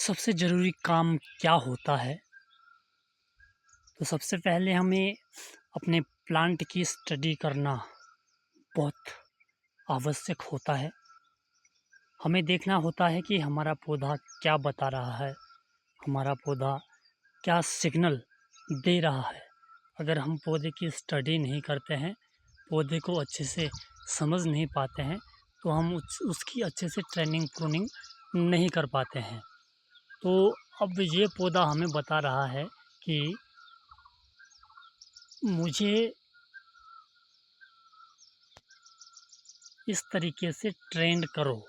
सबसे ज़रूरी काम क्या होता है? तो सबसे पहले हमें अपने प्लांट की स्टडी करना बहुत आवश्यक होता है। हमें देखना होता है कि हमारा पौधा क्या बता रहा है, हमारा पौधा क्या सिग्नल दे रहा है। अगर हम पौधे की स्टडी नहीं करते हैं, पौधे को अच्छे से समझ नहीं पाते हैं, तो हम उसकी अच्छे से ट्रेनिंग प्रूनिंग नहीं कर पाते हैं। तो अब ये पौधा हमें बता रहा है कि मुझे इस तरीके से ट्रेंड करो,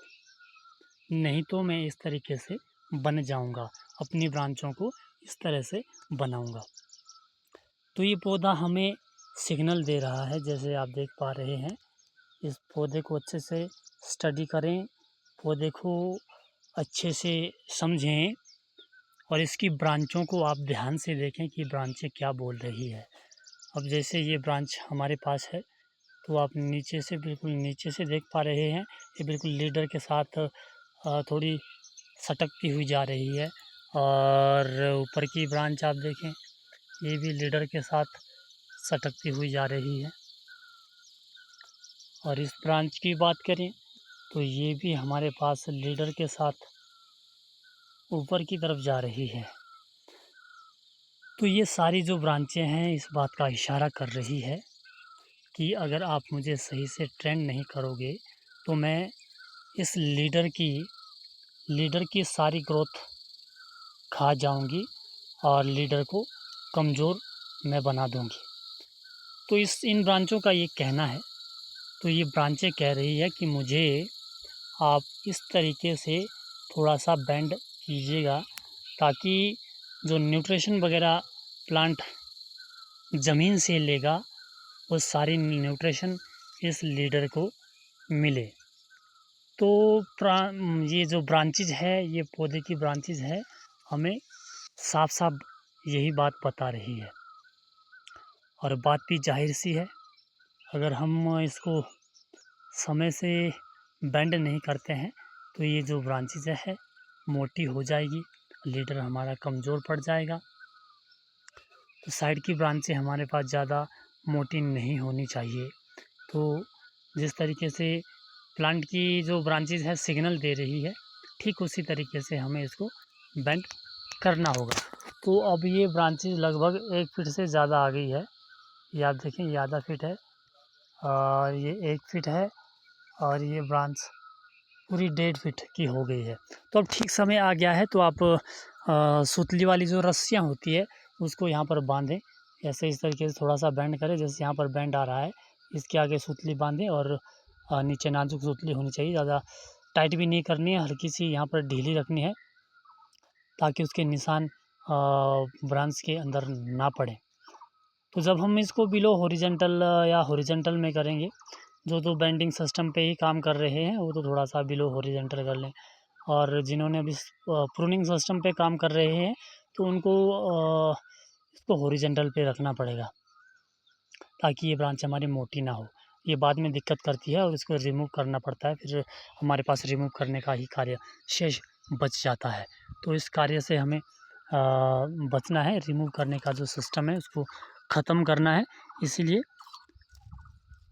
नहीं तो मैं इस तरीके से बन जाऊंगा, अपनी ब्रांचों को इस तरह से बनाऊंगा। तो ये पौधा हमें सिग्नल दे रहा है, जैसे आप देख पा रहे हैं। इस पौधे को अच्छे से स्टडी करें, पौधे को अच्छे से समझें और इसकी ब्रांचों को आप ध्यान से देखें कि ब्रांचें क्या बोल रही है। अब जैसे ये ब्रांच हमारे पास है, तो आप नीचे से, बिल्कुल नीचे से देख पा रहे हैं, ये बिल्कुल लीडर के साथ थोड़ी सटकती हुई जा रही है। और ऊपर की ब्रांच आप देखें, ये भी लीडर के साथ सटकती हुई जा रही है। और इस ब्रांच की बात करें तो ये भी हमारे पास लीडर के साथ ऊपर की तरफ जा रही है। तो ये सारी जो ब्रांचें हैं इस बात का इशारा कर रही है कि अगर आप मुझे सही से ट्रेंड नहीं करोगे तो मैं इस लीडर की सारी ग्रोथ खा जाऊंगी और लीडर को कमज़ोर मैं बना दूंगी। तो इन ब्रांचों का ये कहना है। तो ये ब्रांचें कह रही है कि मुझे आप इस तरीके से थोड़ा सा बेंड कीजिएगा, ताकि जो न्यूट्रिशन वगैरह प्लांट ज़मीन से लेगा वो सारी न्यूट्रिशन इस लीडर को मिले। तो ये जो ब्रांचेज है, ये पौधे की ब्रांचेज है, हमें साफ साफ यही बात बता रही है। और बात भी जाहिर सी है, अगर हम इसको समय से बेंड नहीं करते हैं तो ये जो ब्रांचेज है मोटी हो जाएगी, लीडर हमारा कमज़ोर पड़ जाएगा। तो साइड की ब्रांचें हमारे पास ज़्यादा मोटी नहीं होनी चाहिए। तो जिस तरीके से प्लांट की जो ब्रांचेज है सिग्नल दे रही है, ठीक उसी तरीके से हमें इसको बेंड करना होगा। तो अब ये ब्रांचेज लगभग 1 फीट से ज़्यादा आ गई है। ये आप देखें, ये आधा फीट है और ये 1 फीट है और ये ब्रांच पूरी 1.5 फीट की हो गई है। तो अब ठीक समय आ गया है, तो आप सुतली वाली जो रस्सियाँ होती है उसको यहाँ पर बांधें। ऐसे इस तरीके से थोड़ा सा बेंड करें, जैसे यहाँ पर बेंड आ रहा है, इसके आगे सुतली बांधें और नीचे नाजुक सुतली होनी चाहिए, ज़्यादा टाइट भी नहीं करनी है, हल्की सी यहाँ पर ढीली रखनी है ताकि उसके निशान ब्रांच के अंदर ना पड़े। तो जब हम इसको बिलो हॉरिजॉन्टल या हॉरिजॉन्टल में करेंगे, जो तो बेंडिंग सिस्टम पे ही काम कर रहे हैं वो तो थोड़ा सा बिलो हॉरिजॉन्टल कर लें, और जिन्होंने अभी प्रूनिंग सिस्टम पे काम कर रहे हैं तो उनको इसको हॉरिजॉन्टल पे रखना पड़ेगा ताकि ये ब्रांच हमारी मोटी ना हो। ये बाद में दिक्कत करती है और इसको रिमूव करना पड़ता है, फिर हमारे पास रिमूव करने का ही कार्य शेष बच जाता है। तो इस कार्य से हमें बचना है, रिमूव करने का जो सिस्टम है उसको ख़त्म करना है। इसीलिए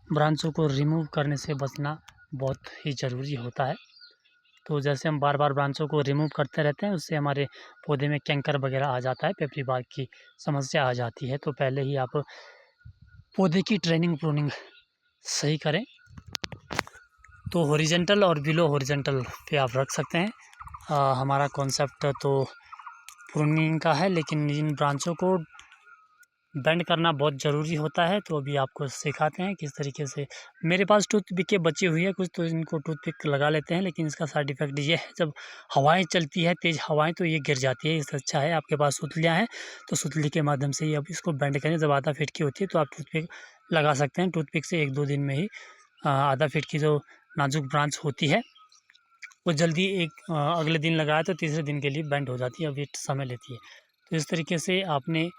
ब्रांचों को रिमूव करने से बचना बहुत ही ज़रूरी होता है। तो जैसे हम बार बार ब्रांचों को रिमूव करते रहते हैं, उससे हमारे पौधे में कैंकर वगैरह आ जाता है, पेपरी बाग की समस्या आ जाती है। तो पहले ही आप पौधे की ट्रेनिंग प्रूनिंग सही करें। तो हॉरिजॉन्टल और बिलो हॉरिजॉन्टल पे आप रख सकते हैं। हमारा कॉन्सेप्ट तो प्रूनिंग का है, लेकिन इन ब्रांचों को बेंड करना बहुत ज़रूरी होता है। तो अभी आपको सिखाते हैं किस तरीके से। मेरे पास टूथपिकें बची हुई है कुछ, तो इनको टूथपिक लगा लेते हैं, लेकिन इसका साइड इफ़ेक्ट ये है, जब हवाएं चलती है, तेज़ हवाएं, तो ये गिर जाती है। इससे अच्छा है आपके पास सुतलियाँ हैं तो सुतली के माध्यम से ही आप इसको बेंड करें। जब आधा फीट की होती है तो आप टूथपिक लगा सकते हैं। टूथपिक से 1-2 दिन में ही आधा फीट की जो नाजुक ब्रांच होती है वो जल्दी अगले दिन लगाया तो तीसरे दिन के लिए बेंड हो जाती है, अभी समय लेती है। तो इस तरीके से आपने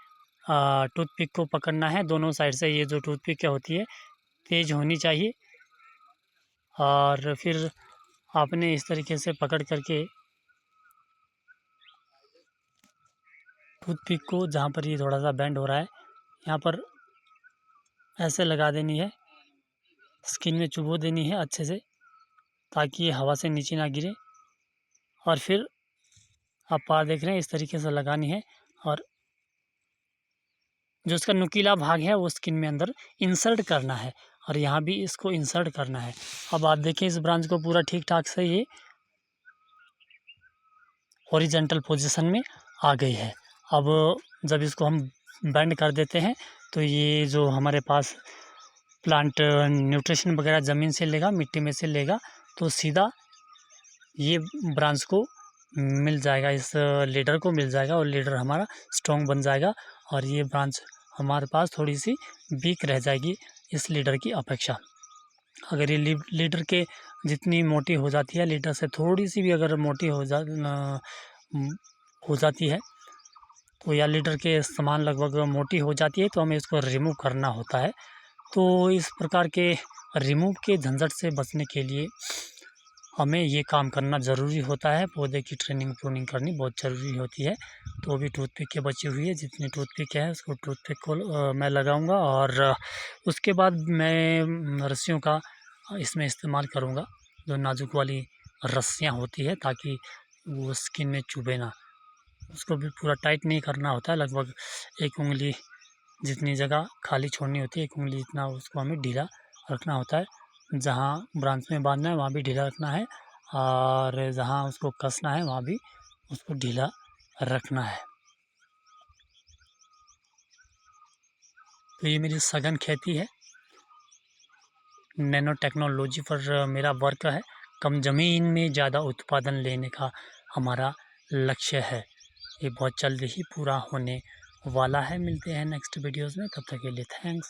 टूथपिक को पकड़ना है दोनों साइड से। ये जो टूथपिक क्या होती है तेज़ होनी चाहिए, और फिर आपने इस तरीके से पकड़ करके टूथपिक को जहाँ पर ये थोड़ा सा बेंड हो रहा है यहाँ पर ऐसे लगा देनी है, स्किन में चुभो देनी है अच्छे से, ताकि ये हवा से नीचे ना गिरे। और फिर आप पार देख रहे हैं, इस तरीके से लगानी है और जो इसका नुकीला भाग है वो स्किन में अंदर इंसर्ट करना है और यहाँ भी इसको इंसर्ट करना है। अब आप देखें इस ब्रांच को पूरा ठीक ठाक से ये हॉरिजॉन्टल पोजीशन में आ गई है। अब जब इसको हम बेंड कर देते हैं तो ये जो हमारे पास प्लांट न्यूट्रिशन वगैरह ज़मीन से लेगा, मिट्टी में से लेगा, तो सीधा ये ब्रांच को मिल जाएगा, इस लीडर को मिल जाएगा और लीडर हमारा स्ट्रॉन्ग बन जाएगा और ये ब्रांच हमारे पास थोड़ी सी वीक रह जाएगी इस लीडर की अपेक्षा। अगर ये लीडर के जितनी मोटी हो जाती है, लीडर से थोड़ी सी भी अगर मोटी हो जाती है तो या लीडर के समान लगभग मोटी हो जाती है तो हमें इसको रिमूव करना होता है। तो इस प्रकार के रिमूव के झंझट से बचने के लिए हमें ये काम करना ज़रूरी होता है। पौधे की ट्रेनिंग प्रूनिंग करनी बहुत ज़रूरी होती है। तो अभी टूथपिक के बची हुई है, जितनी टूथपिक है उसको टूथपिक को मैं लगाऊंगा और उसके बाद मैं रस्सियों का इसमें इस्तेमाल करूंगा, जो नाजुक वाली रस्सियाँ होती है, ताकि वो स्किन में चुभे ना। उसको भी पूरा टाइट नहीं करना होता है, लगभग एक उंगली जितनी जगह खाली छोड़नी होती है, एक उंगली जितना उसको हमें ढीला रखना होता है। जहाँ ब्रांच में बांधना है वहाँ भी ढीला रखना है और जहाँ उसको कसना है वहाँ भी उसको ढीला रखना है। तो ये मेरी सघन खेती है, नैनो टेक्नोलॉजी पर मेरा वर्क है। कम ज़मीन में ज़्यादा उत्पादन लेने का हमारा लक्ष्य है। ये बहुत जल्द ही पूरा होने वाला है। मिलते हैं नेक्स्ट वीडियोज़ में, तब तक के लिए थैंक्स।